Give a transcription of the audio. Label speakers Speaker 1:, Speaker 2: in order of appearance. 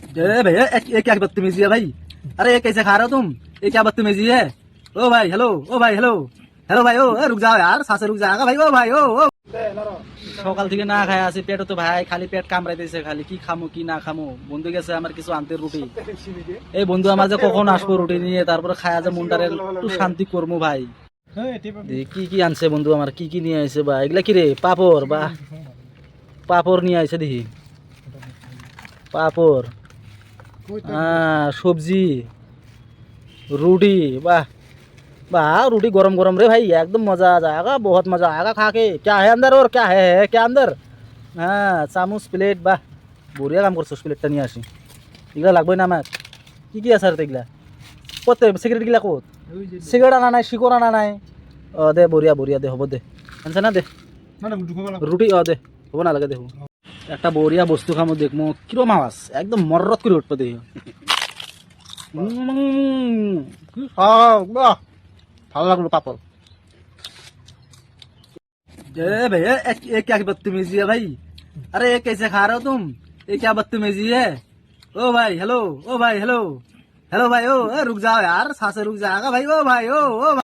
Speaker 1: भैया ये क्या बदतमीजी है भाई। अरे ये कैसे खा रहे हो तुम, ये क्या बदतमीजी है। ओ भाई हेलो, ओ भाई हेलो, हेलो भाई। ओ रुक जाओ यार, सांसे रुक जाएगा भाई। ओ भाई ओ সকাল থেকে না খায় আছি, পেটও তো ভাই খালি পেট কামড়াইতেছে, খালি কি খামো কি না খামো। বন্ধু গেছে আমার কিছু আনতে রুটি। এই বন্ধু আমার যে কখন আসবো রুটি নিয়ে, তারপরে খায়া যে মনটারে একটু শান্তি করবো ভাই। কি কি আনছে বন্ধু আমার, কি কি নিয়ে আইছে বা এগুলা কি রে, পাপড় বা পাপড় নিয়ে আইছে দেখি, পাপড় সবজি রুটি। वाह वाह, रोटी गरम गरम रे भाई, एकदम मजा आ जाएगा, बहुत मजा आएगा खा के। क्या है अंदर और क्या है क्या अंदर। হ্যাঁ চামচ প্লেট, বাহ বঢ়িয়া কাম করছিস, প্লেটটা নিয়ে আসি। এগুলা লাগবে না আমার। কি কি আছে আর এগুলা কত, সিগারেট গিলা কত, সিগারেট আনা নাই, শিকড় আনা নাই। দে বঢ়িয়া বঢ়িয়া, দে হ'ব দে, আনছে না দে রুটি। দে হ'ব নালাগে, দেখো একটা বঢ়িয়া বস্তু খামো, দেখমো কিরম আওয়াজ, একদম মররত করে উঠবে দেখি। ভালো লাগলো পাপড়। भैया ये क्या बदतमीजी है भाई। अरे ये कैसे खा रहे हो तुम, ये क्या बदतमीजी है। ओ भाई हेलो, ओ भाई हेलो, हेलो भाई। ओ रुक जाओ यार, सांसे रुक जाएगा भाई। ओ भाई ओ